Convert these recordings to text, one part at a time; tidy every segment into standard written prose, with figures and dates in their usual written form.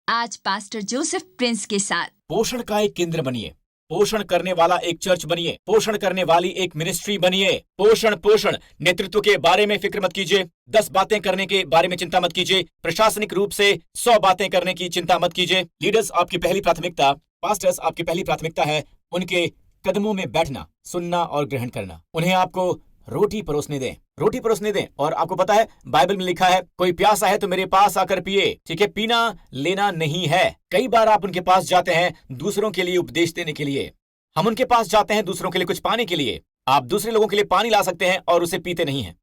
आज pastor Joseph Prince के साथ पोषण का एक केंद्र बनिए, पोषण करने वाला एक चर्च बनिए, पोषण करने वाली एक मिनिस्ट्री बनिए। पोषण पोषण नेतृत्व के बारे में फिक्र मत कीजिए, 10 बातें करने के बारे में चिंता मत कीजिए, प्रशासनिक रूप से 100 बातें करने की चिंता मत कीजिए। लीडर्स आपकी पहली प्राथमिकता, पास्टर्स आपकी पहली प्राथमिकता है उनके कदमों में बैठना, सुनना और ग्रहण करना। उन्हें आपको रोटी परोसने दें, रोटी परोसने दें। और आपको पता है बाइबल में लिखा है, कोई प्यासा है तो मेरे पास आकर पिए। ठीक है, पीना लेना नहीं है। कई बार आप उनके पास जाते हैं दूसरों के लिए उपदेश देने के लिए। हम उनके पास जाते हैं दूसरों के लिए कुछ पाने के लिए। आप दूसरे लोगों के लिए पानी ला सकते हैं और उसे पीते नहीं हैं।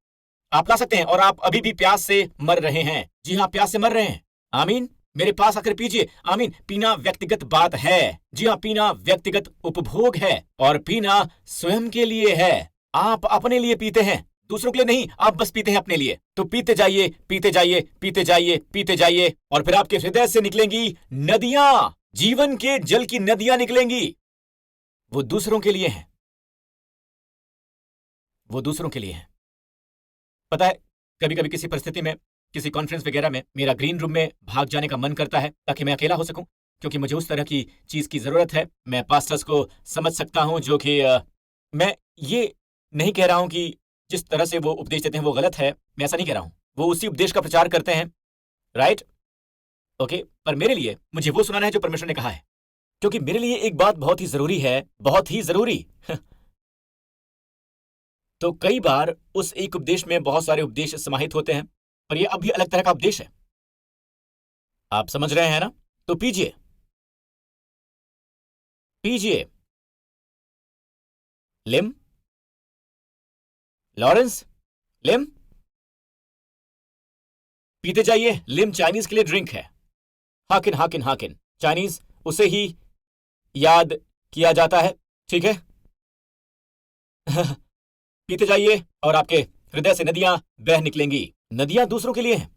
आप ला सकते हैं और आप अभी भी प्यास से मर रहे हैं। जी हाँ, प्यास से मर रहे हैं। आमीन। मेरे पास आकर पीजिए। आमीन। पीना व्यक्तिगत बात है। जी हाँ, पीना व्यक्तिगत उपभोग है और पीना स्वयं के लिए है। आप अपने लिए पीते हैं, दूसरों के लिए नहीं। आप बस पीते हैं अपने लिए। तो पीते जाइए, पीते जाइए, पीते जाइए, पीते जाइए और फिर आपके हृदय से निकलेंगी नदियां, जीवन के जल की नदियां निकलेंगी। वो दूसरों के लिए हैं, वो दूसरों के लिए हैं। पता है, कभी कभी किसी परिस्थिति में, किसी कॉन्फ्रेंस वगैरह में मेरा ग्रीन रूम में भाग जाने का मन करता है ताकि मैं अकेला हो सकूं, क्योंकि मुझे उस तरह की चीज की जरूरत है। मैं पास्टर्स को समझ सकता हूं जो कि मैं ये नहीं कह रहा हूं कि जिस तरह से वो उपदेश देते हैं वो गलत है। मैं ऐसा नहीं कह रहा हूं। वो उसी उपदेश का प्रचार करते हैं, राइट? ओके, पर मेरे लिए मुझे वो सुनाना है जो परमेश्वर ने कहा है, क्योंकि मेरे लिए एक बात बहुत ही जरूरी है, बहुत ही जरूरी। तो कई बार उस एक उपदेश में बहुत सारे उपदेश समाहित होते हैं, पर यह अभी अलग तरह का उपदेश है। आप समझ रहे हैं ना? तो पीजिए, पीजिए। लिम, लॉरेंस, लिम, पीते जाइए। लिम चाइनीज के लिए ड्रिंक है। हाकिन, हाकिन, हाकिन, चाइनीज, उसे ही याद किया जाता है। ठीक है। पीते जाइए और आपके हृदय से नदियां बह निकलेंगी। नदियां दूसरों के लिए हैं।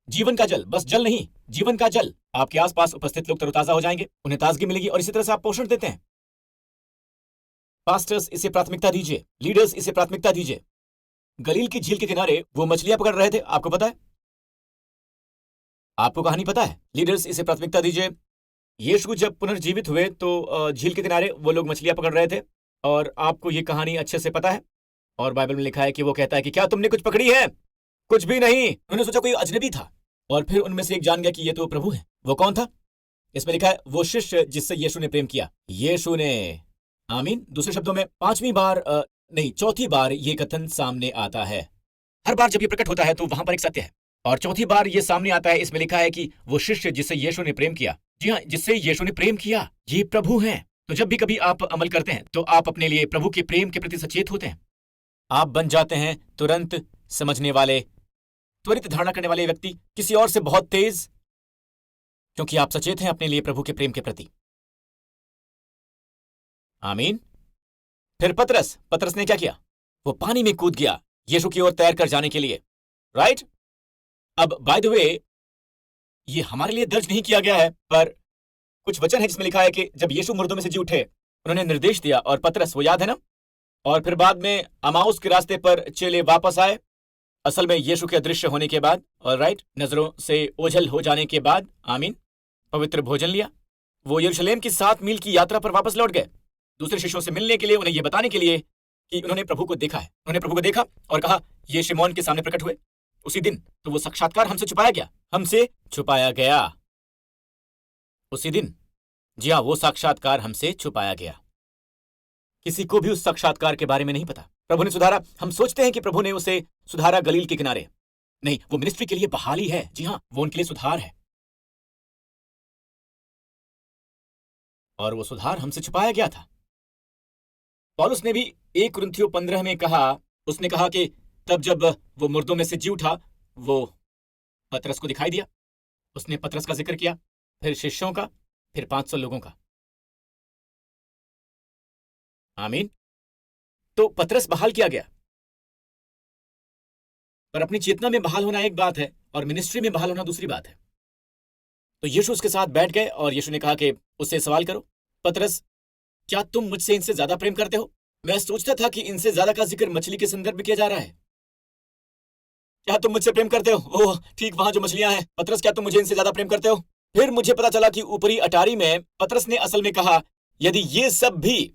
जीवन का जल, बस जल नहीं, जीवन का जल। आपके आसपास उपस्थित लोग तरोताजा हो जाएंगे, उन्हें ताजगी मिलेगी और इसी तरह से आप पोषण देते हैं। पास्टर्स इसे प्राथमिकता दीजिए, लीडर्स इसे प्राथमिकता दीजिए। गलील की झील के किनारे वो मछलियां पकड़ रहे थे, आपको पता है? आपको कहानी पता है? लीडर्स इसे प्राथमिकता दीजिए। यीशु जब पुनर्जीवित हुए तो झील के किनारे वो लोग मछलियां पकड़ रहे थे और आपको ये कहानी अच्छे से पता है। और बाइबल में लिखा है कि वो कहता है कि क्या तुमने कुछ पकड़ी है? कुछ भी नहीं। उन्होंने सोचा कोई अजनबी था और फिर उनमें से एक जान गया कि ये तो प्रभु है। वो कौन था? इसमें लिखा है वो शिष्य जिससे यीशु ने प्रेम किया। यीशु ने, आमीन। दूसरे शब्दों में चौथी बार ये कथन सामने आता है। हर बार जब ये प्रकट होता है तो वहां पर एक सत्य है और चौथी बार ये सामने आता है। इसमें लिखा है कि वो शिष्य जिससे यीशु ने प्रेम किया। जी हाँ, जिससे यीशु ने प्रेम किया, ये प्रभु हैं। तो जब भी कभी आप अमल करते हैं तो आप अपने लिए प्रभु के प्रेम के प्रति सचेत होते हैं। आप बन जाते हैं तुरंत समझने वाले, त्वरित धारणा करने वाले व्यक्ति, किसी और से बहुत तेज, क्योंकि आप सचेत हैं अपने लिए प्रभु के प्रेम के प्रति। आमीन। फिर पतरस ने क्या किया? वो पानी में कूद गया यीशु की ओर तैर कर जाने के लिए, राइट? अब बाय द वे, ये हमारे लिए दर्ज नहीं किया गया है, पर कुछ वचन है जिसमें लिखा है कि जब यीशु मुर्दों में से जी उठे, उन्होंने निर्देश दिया और पतरस, वो याद है ना? और फिर बाद में अमाउस के रास्ते पर चेले वापस आए, असल में यीशु के अदृश्य होने के बाद, और राइट, नजरों से ओझल हो जाने के बाद। आमीन। पवित्र भोजन लिया। वो यरूशलेम की 7 मील की यात्रा पर वापस लौट गए, दूसरे शिष्यों से मिलने के लिए, उन्हें यह बताने के लिए कि उन्होंने प्रभु को देखा है। उन्होंने प्रभु को देखा और कहा, ये शिमोन के सामने प्रकट हुए उसी दिन। तो वो साक्षात्कार हमसे छुपाया गया, हमसे छुपाया गया उसी दिन। जी हाँ, वो साक्षात्कार हमसे छुपाया गया। किसी को भी उस साक्षात्कार के बारे में नहीं पता। प्रभु ने सुधारा। हम सोचते हैं कि प्रभु ने उसे सुधारा गलील के किनारे। नहीं, वो मिनिस्ट्री के लिए बहाली है। जी हाँ, वो उनके लिए सुधार है और वो सुधार हमसे छुपाया गया था। पौलुस ने भी 1 कुरिन्थियों 15 में कहा, उसने कहा कि तब जब वो मुर्दों में से जी उठा, वो पतरस को दिखाई दिया। उसने पतरस का जिक्र किया, फिर शिष्यों का, फिर 500 लोगों का। आमीन। तो पतरस बहाल किया गया, पर अपनी चेतना में बहाल होना एक बात है और मिनिस्ट्री में बहाल होना दूसरी बात है। तो यीशु उसके साथ बैठ गए और यीशु ने कहा कि उससे सवाल करो, पतरस, क्या तुम मुझसे इनसे ज्यादा प्रेम करते हो? मैं सोचता था कि इनसे ज्यादा का जिक्र मछली के संदर्भ में किया जा रहा है। क्या तुम मुझसे प्रेम करते हो? ओह ठीक वहां जो मछलियां हैं। पतरस, क्या तुम मुझे इनसे ज्यादा प्रेम करते हो? फिर मुझे पता चला कि ऊपरी अटारी में पतरस ने असल में कहा, यदि ये सब भी,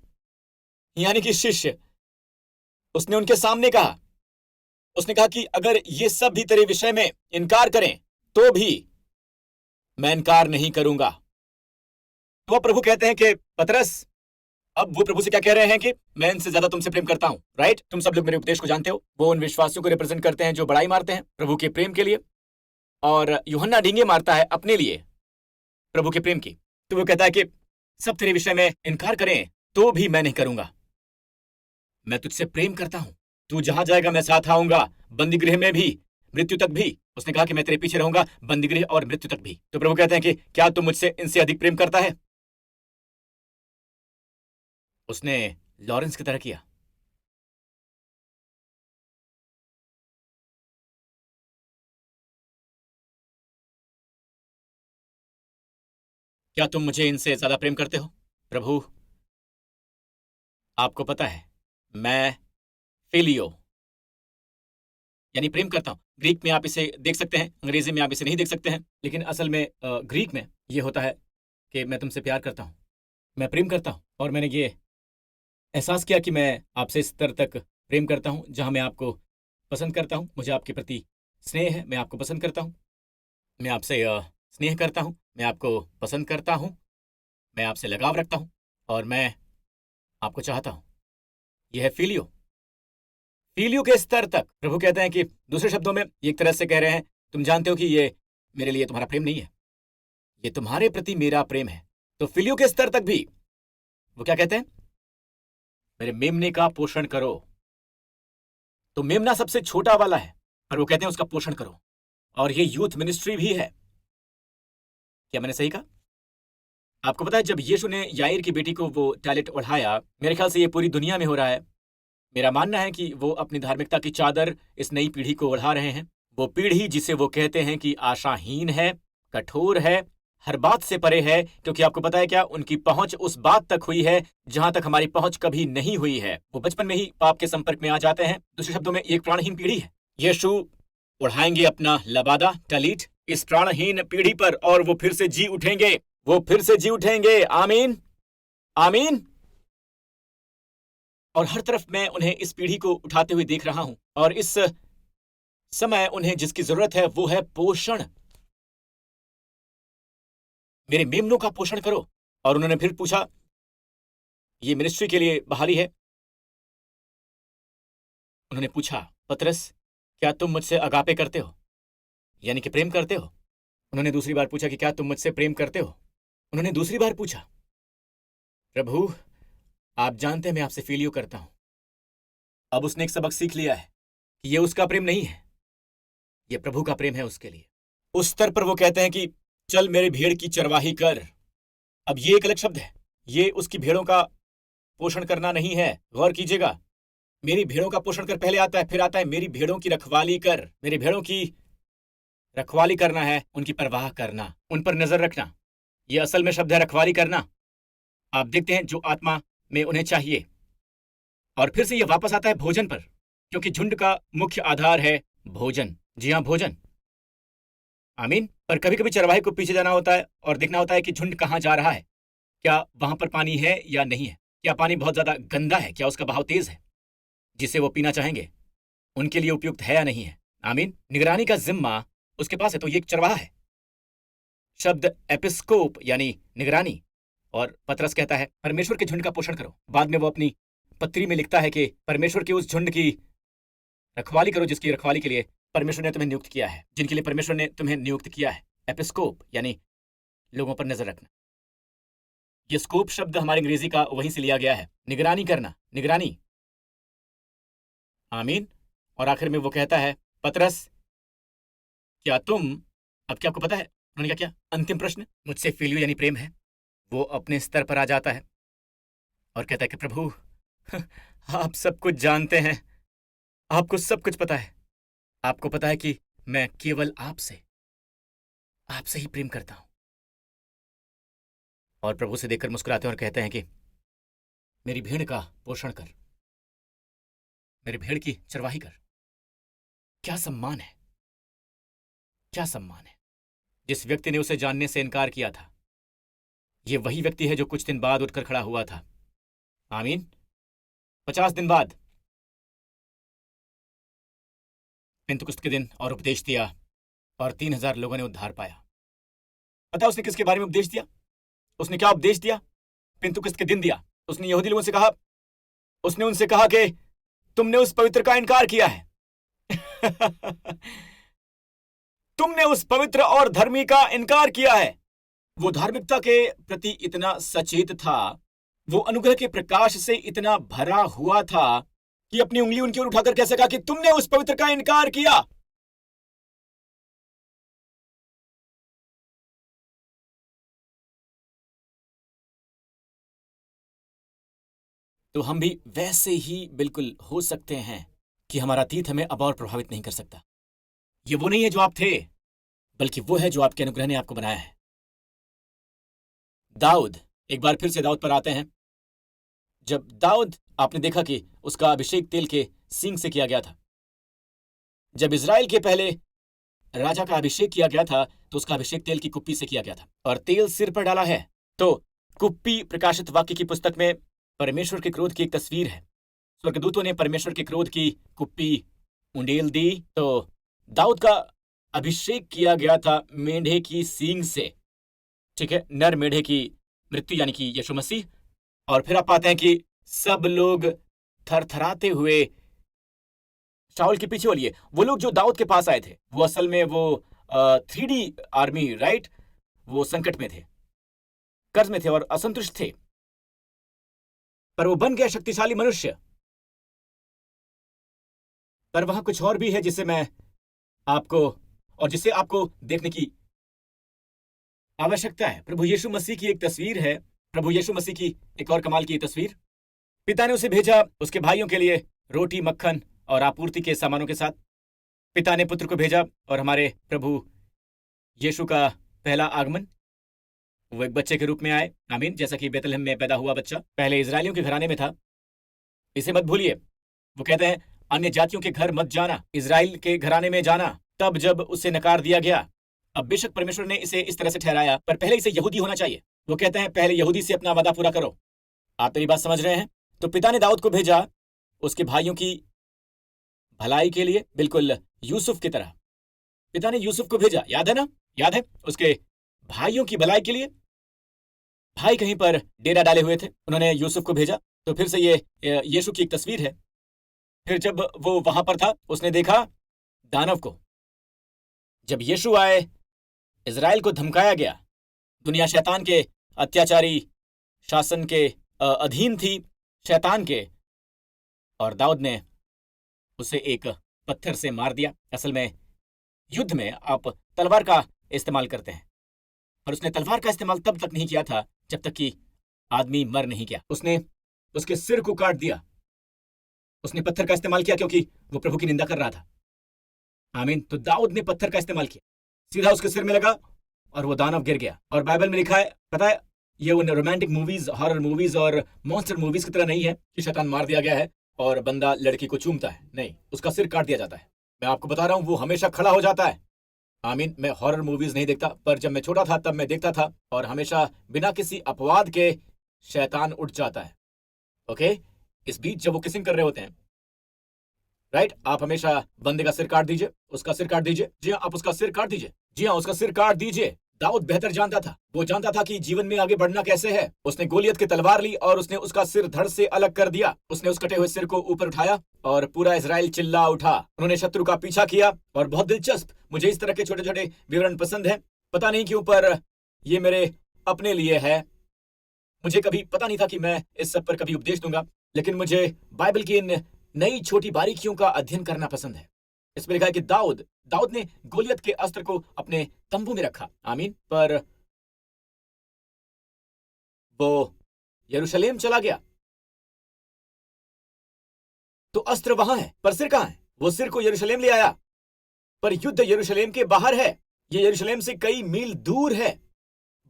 यानी कि शिष्य, उसने उनके सामने कहा, उसने कहा कि अगर ये सब भी तेरे विषय में इनकार करें तो भी मैं इनकार नहीं करूंगा। तो अब प्रभु कहते हैं कि पतरस, अब वो प्रभु से क्या कह रहे हैं कि मैं इनसे ज्यादा तुमसे प्रेम करता हूं, राइट? तुम सब लोग मेरे उपदेश को जानते हो। वो उन विश्वासियों को रिप्रेजेंट करते हैं जो बड़ाई मारते हैं प्रभु के प्रेम के लिए, और यूहन्ना डींगे मारता है अपने लिए प्रभु के प्रेम की। तो वो कहता है कि सब तेरे विषय में इनकार करें तो भी मैं नहीं करूंगा। मैं तुझसे प्रेम करता हूं। तू जहां जाएगा मैं साथ आऊंगा, बंदीगृह में भी, मृत्यु तक भी। उसने कहा कि मैं तेरे पीछे रहूंगा बंदीगृह और मृत्यु तक भी। तो प्रभु कहते हैं कि क्या तुम मुझसे इनसे अधिक प्रेम करता है? उसने लॉरेंस की तरह किया। क्या तुम मुझे इनसे ज्यादा प्रेम करते हो? प्रभु, आपको पता है मैं फिलियो यानी प्रेम करता हूं। ग्रीक में आप इसे देख सकते हैं, अंग्रेजी में आप इसे नहीं देख सकते हैं, लेकिन असल में ग्रीक में यह होता है कि मैं तुमसे प्यार करता हूं, मैं प्रेम करता हूं। और मैंने ये एहसास किया कि मैं आपसे इस स्तर तक प्रेम करता हूं जहां मैं आपको पसंद करता हूं। मुझे आपके प्रति स्नेह है, मैं आपको पसंद करता हूं। मैं आपसे स्नेह करता हूं, मैं आपको पसंद करता हूं, मैं आपसे लगाव रखता हूं और मैं आपको चाहता हूं। यह है फिलियो। फिलियो के स्तर तक प्रभु कहते हैं कि दूसरे शब्दों में एक तरह से कह रहे हैं, तुम जानते हो कि ये मेरे लिए तुम्हारा प्रेम नहीं है, ये तुम्हारे प्रति मेरा प्रेम है। तो फिलियो के स्तर तक भी वो क्या कहते हैं? मेरे मेमने का पोषण करो। तो मेमना सबसे छोटा वाला है, पर वो कहते हैं उसका पोषण करो। और ये यूथ मिनिस्ट्री भी है। क्या मैंने सही कहा? आपको पता है जब यीशु ने याईर की बेटी को वो टैलेंट ओढ़ाया, मेरे ख्याल से ये पूरी दुनिया में हो रहा है। मेरा मानना है कि वो अपनी धार्मिकता की चादर इस नई पीढ़ी को ओढ़ा रहे हैं। वो पीढ़ी जिसे वो कहते हैं कि आशाहीन है, कठोर है, हर बात से परे है, क्योंकि आपको पता है क्या, उनकी पहुंच उस बात तक हुई है जहां तक हमारी पहुंच कभी नहीं हुई है। वो बचपन में ही पाप के संपर्क में आ जाते हैं। दूसरे शब्दों में एक प्राणहीन पीढ़ी है। यीशु उड़ाएंगे अपना लबादा टलीट इस प्राणहीन पीढ़ी पर और वो फिर से जी उठेंगे। वो फिर से जी उठेंगे। आमीन, आमीन। और हर तरफ मैं उन्हें इस पीढ़ी को उठाते हुए देख रहा हूं, और इस समय उन्हें जिसकी जरूरत है वो है पोषण। मेरे मेमनों का पोषण करो। और उन्होंने फिर पूछा, ये मिनिस्ट्री के लिए बहाली है। उन्होंने पूछा, पतरस, क्या तुम मुझसे अगापे करते हो, यानी कि प्रेम करते हो? उन्होंने दूसरी बार पूछा कि क्या तुम मुझसे प्रेम करते हो? उन्होंने दूसरी बार पूछा, प्रभु आप जानते हैं मैं आपसे फिलियो करता हूं। अब उसने एक सबक सीख लिया है कि यह उसका प्रेम नहीं है, यह प्रभु का प्रेम है उसके लिए। उस स्तर पर वो कहते हैं कि चल मेरी भेड़ की चरवाही कर। अब ये एक अलग शब्द है, ये उसकी भेड़ों का पोषण करना नहीं है। गौर कीजिएगा, मेरी भेड़ों का पोषण कर पहले आता है, फिर आता है मेरी भेड़ों की रखवाली कर। मेरी भेड़ों की रखवाली करना है, उनकी परवाह करना, उन पर नजर रखना। यह असल में शब्द है रखवाली करना। आप देखते हैं जो आत्मा में उन्हें चाहिए। और फिर से यह वापस आता है भोजन पर, क्योंकि झुंड का मुख्य आधार है भोजन। जी हां, भोजन। आमीन। पर कभी कभी चरवाहे को पीछे जाना होता है और देखना होता है कि झुंड कहां जा रहा है। क्या वहां पर पानी है या नहीं है? क्या पानी बहुत ज्यादा गंदा है? क्या उसका बहाव तेज है जिसे वो पीना चाहेंगे? उनके लिए उपयुक्त है या नहीं है? आमीन। निगरानी का जिम्मा उसके पास है, तो ये एक चरवाहा है। शब्द एपिस्कोप यानी निगरानी। और पतरस कहता है परमेश्वर के झुंड का पोषण करो। बाद में वो अपनी पत्री में लिखता है कि परमेश्वर के उस झुंड की रखवाली करो जिसकी रखवाली के लिए परमेश्वर ने तुम्हें नियुक्त किया है, जिनके लिए परमेश्वर ने तुम्हें नियुक्त किया है। एपिस्कोप यानी लोगों पर नजर रखना। ये स्कोप शब्द हमारे अंग्रेजी का वहीं से लिया गया है, निगरानी करना, निगरानी। आमीन। और आखिर में वो कहता है, पतरस क्या तुम, अब क्या आपको पता है उन्होंने क्या किया? अंतिम प्रश्न, मुझसे फिलियो यानी प्रेम है। वो अपने स्तर पर आ जाता है और कहता है कि प्रभु आप सब कुछ जानते हैं, आपको सब कुछ पता है। आपको पता है कि मैं केवल आपसे ही प्रेम करता हूं। और प्रभु से देखकर मुस्कुराते हैं और कहते हैं कि मेरी भेड़ का पोषण कर, मेरी भेड़ की चरवाही कर। क्या सम्मान है, क्या सम्मान है। जिस व्यक्ति ने उसे जानने से इनकार किया था, ये वही व्यक्ति है जो कुछ दिन बाद उठकर खड़ा हुआ था। आमीन। 50 दिन बाद पेंतुकुस्त के दिन और उपदेश दिया और 3000 लोगों ने उद्धार पाया। पता उसने किसके बारे में उपदेश दिया? उसने क्या उपदेश दिया? पेंतुकुस्त के दिन दिया। उसने यहूदी लोगों से कहा, उसने उनसे कहा कि तुमने उस पवित्र का इनकार किया है। तुमने उस पवित्र और धर्मी का इनकार किया है। वो धार्मिकता के प्रति इतना सचेत था, वो अनुग्रह के प्रकाश से इतना भरा हुआ था कि अपनी उंगली उनकी ओर उठाकर कह सका कि तुमने उस पवित्र का इनकार किया। तो हम भी वैसे ही बिल्कुल हो सकते हैं कि हमारा अतीत हमें अब और प्रभावित नहीं कर सकता। ये वो नहीं है जो आप थे, बल्कि वो है जो आपके अनुग्रह ने आपको बनाया है। दाऊद, एक बार फिर से दाऊद पर आते हैं। जब दाऊद, आपने देखा कि उसका अभिषेक तेल के सींग से किया गया था। जब इजराइल के पहले राजा का अभिषेक किया गया था तो उसका अभिषेक तेल की कुप्पी से किया गया था और तेल सिर पर डाला है। तो कुप्पी प्रकाशित वाक्य की पुस्तक में परमेश्वर के क्रोध की एक तस्वीर है। स्वर्गदूतों ने परमेश्वर के क्रोध की कुप्पी उंडेल दी। तो दाऊद का अभिषेक किया गया था मेंढे की सींग से, ठीक है, नर मेढे की मृत्यु यानी कि यीशु मसीह। और फिर आप पाते हैं कि सब लोग थरथराते हुए शाऊल के पीछे हो लिए। वो लोग जो दाऊद के पास आए थे वो असल में वो 3D आर्मी, राइट, वो संकट में थे, कर्ज में थे और असंतुष्ट थे, पर वो बन गया शक्तिशाली मनुष्य। पर वहां कुछ और भी है जिसे मैं आपको और जिसे आपको देखने की आवश्यकता है। प्रभु यीशु मसीह की एक तस्वीर है। प्रभु यीशु मसीह की एक और कमाल की तस्वीर। पिता ने उसे भेजा उसके भाइयों के लिए रोटी, मक्खन और आपूर्ति के सामानों के साथ। पिता ने पुत्र को भेजा और हमारे प्रभु यीशु का पहला आगमन, वो एक बच्चे के रूप में आए। आमीन। जैसा कि बेतलहम में पैदा हुआ बच्चा पहले इजरायलियों के घराने में था। इसे मत भूलिए। वो कहते हैं अन्य जातियों के घर मत जाना, इजराइल के घराने में जाना। तब जब उसे नकार दिया गया, अब बेशक परमेश्वर ने इसे इस तरह से ठहराया, पर पहले इसे यहूदी होना चाहिए। वो कहते हैं पहले यहूदी से अपना वादा पूरा करो। आप मेरी बात समझ रहे हैं? तो पिता ने दाऊद को भेजा उसके भाइयों की भलाई के लिए, बिल्कुल यूसुफ की तरह। पिता ने यूसुफ को भेजा, याद है ना? याद है? उसके भाइयों की भलाई के लिए। भाई कहीं पर डेरा डाले हुए थे, उन्होंने यूसुफ को भेजा। तो फिर से ये यीशु की एक तस्वीर है। फिर जब वो वहां पर था, उसने देखा दानव को। जब यीशु आए, इजराइल को धमकाया गया। दुनिया शैतान के अत्याचारी शासन के अधीन थी, शैतान के, और दाऊद ने उसे एक पत्थर से मार दिया। असल में युद्ध में आप तलवार का इस्तेमाल करते हैं, पर उसने तलवार का इस्तेमाल तब तक नहीं किया था जब तक कि आदमी मर नहीं गया। उसने उसके सिर को काट दिया। उसने पत्थर का इस्तेमाल किया क्योंकि वो प्रभु की निंदा कर रहा था। आमीन। तो दाऊद ने पत्थर का इस्तेमाल किया, सीधा उसके सिर में लगा और वो दानव गिर गया। और बाइबल में लिखा है, पता है, ये उन रोमांटिक मूवीज, हॉरर मूवीज और मॉन्स्टर मूवीज की तरह नहीं है कि शैतान मार दिया गया है और बंदा लड़की को चूमता है। नहीं, उसका सिर काट दिया जाता है। मैं आपको बता रहा हूं, वो हमेशा खड़ा हो जाता है। आमीन। मैं हॉरर मूवीज नहीं देखता, पर जब मैं छोटा था तब मैं देखता था, और हमेशा बिना किसी अपवाद के शैतान उठ जाता है। ओके, इस बीच जब वो किसिंग कर रहे होते हैं, राइट, आप हमेशा बंदे का सिर काट दीजिए, उसका सिर काट दीजिए। जी हाँ, आप उसका सिर काट दीजिए। जी हाँ, उसका सिर काट दीजिए। दाऊद बेहतर जानता था। वो जानता था कि जीवन में आगे बढ़ना कैसे है। उसने गोलियत की तलवार ली और उसने उसका सिर धड़ से अलग कर दिया। उसने उस कटे हुए सिर को ऊपर उठाया और पूरा इजराइल चिल्ला उठा। उन्होंने शत्रु का पीछा किया। और बहुत दिलचस्प, मुझे इस तरह के छोटे छोटे विवरण पसंद है। पता नहीं क्यों, पर ये मेरे अपने लिए है। मुझे कभी पता नहीं था कि मैं इस सब पर कभी उपदेश दूंगा, लेकिन मुझे बाइबल की इन नई छोटी बारीकियों का अध्ययन करना पसंद है। इसमें लिखा है कि दाऊद ने गोलियत के अस्त्र को अपने तंबू में रखा। आमीन। पर वो यरूशलेम चला गया। तो अस्त्र वहां है, पर सिर कहां है? वो सिर को यरूशलेम ले आया, पर युद्ध यरूशलेम के बाहर है। ये यरूशलेम से कई मील दूर है।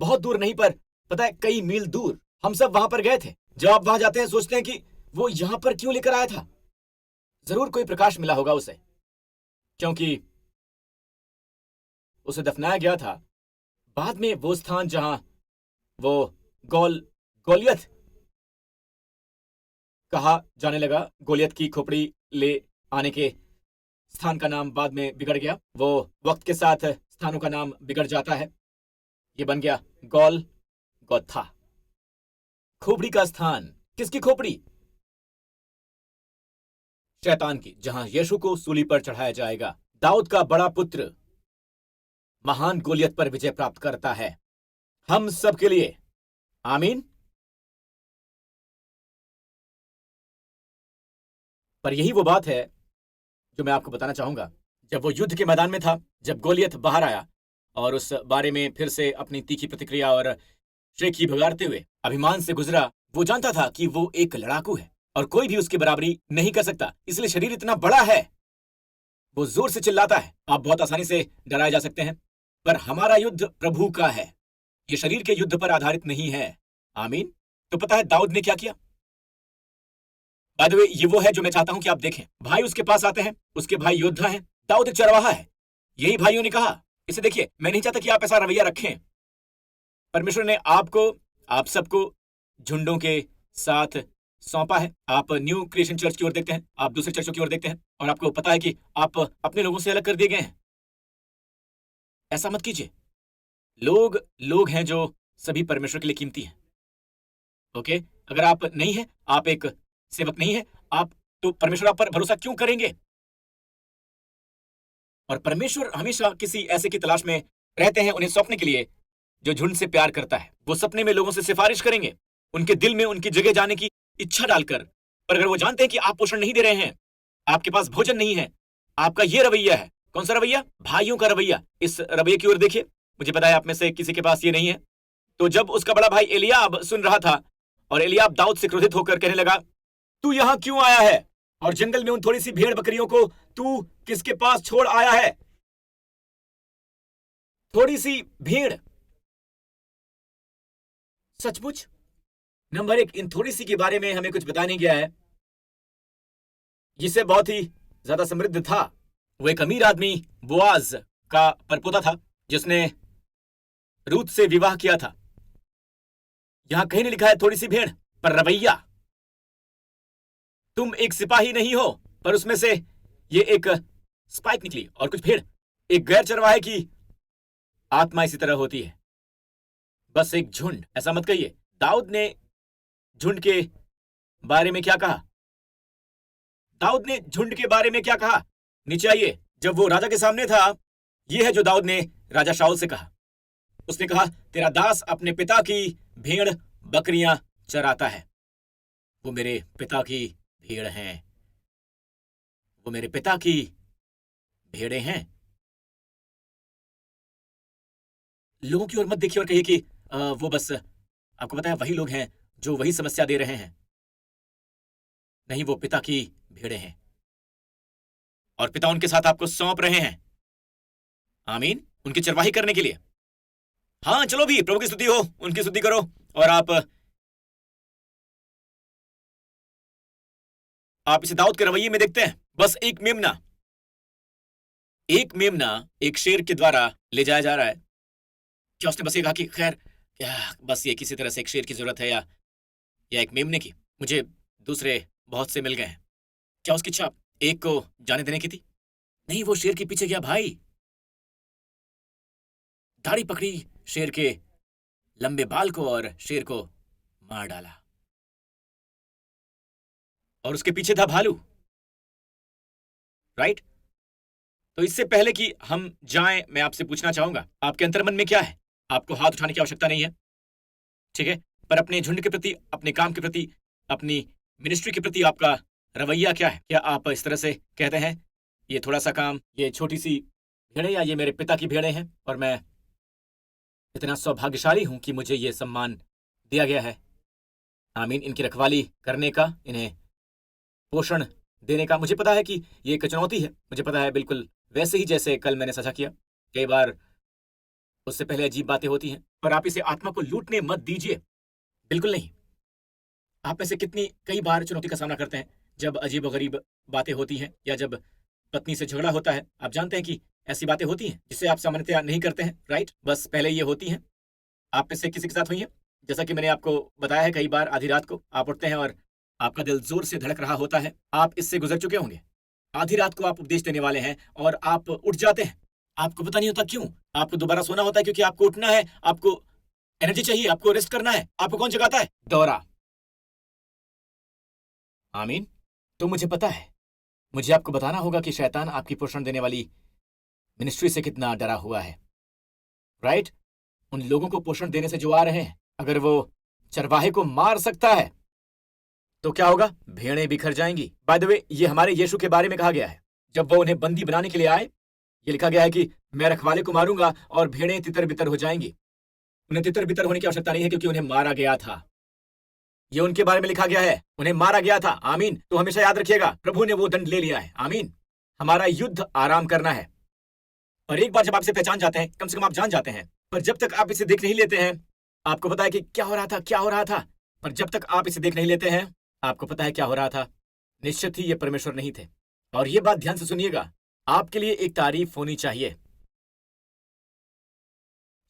बहुत दूर नहीं, पर पता है, कई मील दूर। हम सब वहां पर गए थे। जब आप वहां जाते हैं, सोचते हैं कि वो यहां पर क्यों लेकर आया था। जरूर कोई प्रकाश मिला होगा उसे, क्योंकि उसे दफनाया गया था, बाद में वो स्थान जहां वो गोलियत कहा जाने लगा, गोलियत की खोपड़ी ले आने के स्थान का नाम बाद में बिगड़ गया। वो वक्त के साथ स्थानों का नाम बिगड़ जाता है। ये बन गया गोथा, खोपड़ी का स्थान। किसकी खोपड़ी? शैतान की, जहां यीशु को सूली पर चढ़ाया जाएगा। दाऊद का बड़ा पुत्र महान गोलियत पर विजय प्राप्त करता है, हम सब के लिए। आमीन। पर यही वो बात है जो मैं आपको बताना चाहूंगा। जब वो युद्ध के मैदान में था, जब गोलियत बाहर आया और उस बारे में फिर से अपनी तीखी प्रतिक्रिया और शेखी भगाड़ते हुए अभिमान से गुजरा, वो जानता था कि वो एक लड़ाकू है और कोई भी उसकी बराबरी नहीं कर सकता, इसलिए शरीर इतना बड़ा है। वो जोर से चिल्लाता है। आप बहुत आसानी से डराए जा सकते हैं, पर हमारा युद्ध प्रभु का है, ये शरीर के युद्ध पर आधारित नहीं है। आमीन। तो पता है दाऊद ने क्या किया? बाय द वे, ये वो है जो मैं चाहता हूं कि आप देखें। भाई उसके पास आते हैं, उसके भाई योद्धा हैं, दाऊद एक चरवाहा है। यही भाइयों ने कहा, इसे देखिए, मैं नहीं चाहता कि आप ऐसा रवैया रखें। परमेश्वर ने आपको, आप सबको झुंडों के साथ सौंपा है। आप न्यू क्रिएशन चर्च की ओर देखते हैं, आप दूसरे चर्चों की ओर देखते हैं, और आपको पता है कि आप अपने लोगों से अलग कर दिए गए हैं। ऐसा मत कीजिए। लोग हैं जो सभी परमेश्वर के लिए कीमती हैं। ओके, अगर आप नहीं हैं, आप एक सेवक नहीं है, आप तो परमेश्वर आप पर भरोसा क्यों करेंगे? और परमेश्वर हमेशा किसी ऐसे की तलाश में रहते हैं उन्हें सौंपने के लिए जो झुंड से प्यार करता है। वो सपने में लोगों से सिफारिश करेंगे, उनके दिल में उनकी जगह जाने की इच्छा डालकर। पर अगर वो जानते हैं कि आप पोषण नहीं दे रहे हैं, आपके पास भोजन नहीं है, आपका ये रवैया है। कौन सा रवैया? भाइयों का रवैया। इस रवैये की ओर देखिए। मुझे पता है आप में से किसी के पास ये नहीं है। तो जब उसका बड़ा भाई एलियाब सुन रहा था, और एलियाब दाऊद से क्रोधित होकर कहने लगा, तू यहां क्यों आया है, और जंगल में उन थोड़ी सी भेड़ बकरियों को तू किसके पास छोड़ आया है? थोड़ी सी भेड़? सचमुच? नंबर एक, इन थोड़ी सी के बारे में हमें कुछ बताया नहीं गया है। जिसे बहुत ही ज्यादा समृद्ध था। वो एक अमीर आदमी बोआज का परपोता था, जिसने रूत से विवाह किया था। यहां कहीं नहीं लिखा है थोड़ी सी भेड़, पर रवैया। तुम एक सिपाही नहीं हो, पर उसमें से ये एक स्पाइक निकली, और कुछ भेड़। एक गैर चरवाहे की आत्मा इसी तरह होती है, बस एक झुंड। ऐसा मत कहिए। दाऊद ने झुंड के बारे में क्या कहा? दाऊद ने झुंड के बारे में क्या कहा? नीचे आइए। जब वो राजा के सामने था, यह है जो दाऊद ने राजा शाऊल से कहा। उसने कहा, तेरा दास अपने पिता की भेड़ बकरियां चराता है। वो मेरे पिता की भेड़ हैं, वो मेरे पिता की भेड़ें हैं। लोगों की ओर मत देखिए और कहिए कि वो बस, आपको पता है, वही लोग हैं जो वही समस्या दे रहे हैं। नहीं, वो पिता की भेड़ें हैं, और पिता उनके साथ आपको सौंप रहे हैं। आमीन। उनकी चरवाही करने के लिए। हाँ, चलो भी, प्रभु की स्तुति हो, उनकी स्तुति करो। और आप इसे दाऊद के रवैये में देखते हैं। बस एक मेमना एक शेर के द्वारा ले जाया जा रहा है। क्या उसने बस ये कहा कि खैर, क्या बस ये किसी तरह से एक शेर की जरूरत है, या एक मेमने की? मुझे दूसरे बहुत से मिल गए हैं। क्या उसकी इच्छा एक को जाने देने की थी? नहीं, वो शेर के पीछे गया भाई, दाढ़ी पकड़ी शेर के लंबे बाल को और शेर को मार डाला। और उसके पीछे था भालू। राइट? तो इससे पहले कि हम जाएं, मैं आपसे पूछना चाहूंगा, आपके अंतर्मन में क्या है? आपको हाथ उठाने की आवश्यकता नहीं है, ठीक है? पर अपने झुंड के प्रति, अपने काम के प्रति, अपनी मिनिस्ट्री के प्रति आपका रवैया क्या है? क्या आप इस तरह से कहते हैं, ये थोड़ा सा काम, ये छोटी सी भेड़ें, या ये मेरे पिता की भेड़ें हैं, और मैं इतना सौभाग्यशाली हूं कि मुझे ये सम्मान दिया गया है, आमीन, इनकी रखवाली करने का, इन्हें पोषण देने का। मुझे पता है कि ये एक चुनौती है, मुझे पता है, बिल्कुल वैसे ही जैसे कल मैंने साझा किया। कई बार उससे पहले अजीब बातें होती हैं, पर आप इसे आत्मा को लूटने मत दीजिए, बिल्कुल नहीं। आप में से कई बार चुनौती का सामना करते हैं जब अजीब और गरीब बातें होती हैं, या जब पत्नी से झगड़ा होता है, आप जानते हैं कि ऐसी बातें होती हैं जिसे आप सामान्यतया नहीं करते हैं, राइट? बस पहले ये होती हैं। आप में से किसी के साथ हुई है? जैसा कि मैंने आपको बताया है, कई बार आधी रात को आप उठते हैं और आपका दिल जोर से धड़क रहा होता है। आप इससे गुजर चुके होंगे। आधी रात को आप उपदेश देने वाले हैं और आप उठ जाते हैं। आपको पता नहीं होता क्यों। आपको दोबारा सोना होता है क्योंकि आपको उठना है, आपको एनर्जी चाहिए, आपको रेस्ट करना है। आपको कौन जगाता है? दौरा। आमीन। तो मुझे पता है, मुझे आपको बताना होगा कि शैतान आपकी पोषण देने वाली मिनिस्ट्री से कितना डरा हुआ है, राइट? उन लोगों को पोषण देने से जो आ रहे हैं, अगर वो चरवाहे को मार सकता है तो क्या होगा? भेड़ें बिखर जाएंगी। बाय द वे, ये हमारे यीशु के बारे में कहा गया है। जब वो उन्हें बंदी बनाने के लिए आए, ये लिखा गया है कि मैं रखवाले को मारूंगा और भेड़ें तितर बितर हो जाएंगी। उन्हें तितर बितर होने की आवश्यकता नहीं है क्योंकि उन्हें मारा गया था। ये उनके बारे में लिखा गया है, उन्हें मारा गया था। आमीन। तो हमेशा याद रखिएगा, प्रभु ने वो दंड ले लिया है। आमीन। हमारा युद्ध आराम करना है। और एक बार जब आप इसे पहचान जाते हैं, कम से कम आप जान जाते हैं, पर जब तक आप इसे देख नहीं लेते हैं, आपको पता है कि क्या हो रहा था, क्या हो रहा था। पर जब तक आप इसे देख नहीं लेते हैं, आपको पता है क्या हो रहा था। निश्चित ही ये परमेश्वर नहीं थे। और ये बात ध्यान से सुनिएगा, आपके लिए एक तारीफ होनी चाहिए।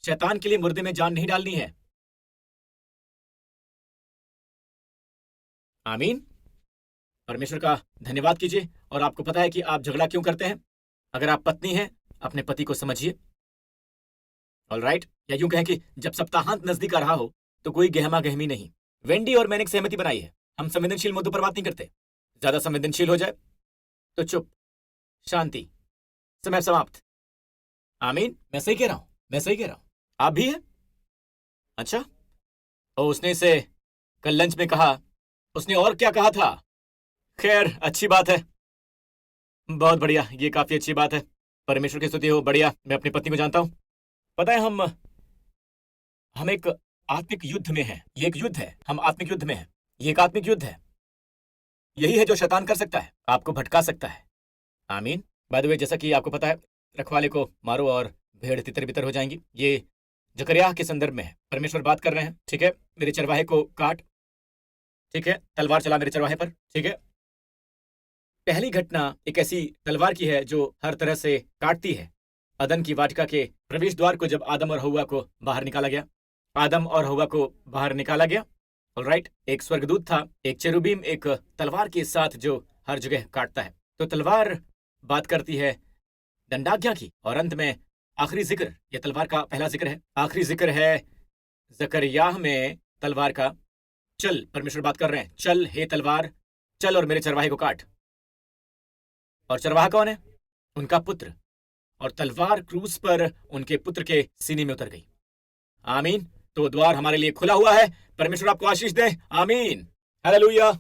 शैतान के लिए मुर्दे में जान नहीं डालनी है। आमीन। परमेश्वर का धन्यवाद कीजिए। और आपको पता है कि आप झगड़ा क्यों करते हैं? अगर आप पत्नी हैं, अपने पति को समझिए, ऑलराइट? या यूं कहें कि जब सप्ताहांत नजदीक आ रहा हो तो कोई गहमा गहमी नहीं। वेंडी और मैंने एक सहमति बनाई है, हम संवेदनशील मुद्दों पर बात नहीं करते। ज्यादा संवेदनशील हो जाए तो चुप, शांति, समय समाप्त। आमीन। मैं सही कह रहा हूं, मैं सही कह रहा हूं। आप भी हैं? अच्छा। और उसने इसे कल लंच में कहा। उसने और क्या कहा था? खैर, अच्छी बात है, बहुत बढ़िया, ये काफी अच्छी बात है। परमेश्वर की स्तुति हो। बढ़िया। मैं अपनी पत्नी को जानता हूं। पता है, हम एक आत्मिक युद्ध में हैं। ये एक युद्ध है, हम आत्मिक युद्ध में हैं। ये एक आत्मिक युद्ध है। यही है जो शैतान कर सकता है, आपको भटका सकता है। आमीन। बाय द वे, जैसा कि आपको पता है, रखवाले को मारो और भेड़ तितर बितर हो जाएंगी। ये जकरिया के संदर्भ में है। परमेश्वर बात कर रहे हैं, ठीक है? मेरे चरवाहे को काट, ठीक है? तलवार चला मेरे चरवाहे पर, ठीक है? पहली घटना एक ऐसी तलवार की है जो हर तरह से काटती है। अदन की वाटिका के प्रवेश द्वार को जब आदम और हव्वा को बाहर निकाला गया, आदम और हव्वा को बाहर निकाला गया, ऑलराइट? एक स्वर्गदूत था, एक चेरुबीम, एक तलवार के साथ जो हर जगह काटता है। तो तलवार बात करती है दंडाज्ञा की। और अंत में आखिरी जिक्र, यह तलवार का पहला जिक्र है, आखिरी जिक्र है जकरिया में तलवार का। चल, परमेश्वर बात कर रहे हैं, चल हे तलवार, चल और मेरे चरवाहे को काट। और चरवाहा कौन है? उनका पुत्र। और तलवार क्रूस पर उनके पुत्र के सीने में उतर गई। आमीन। तो द्वार हमारे लिए खुला हुआ है। परमेश्वर आपको आशीष दे। आमीन। हालेलुया।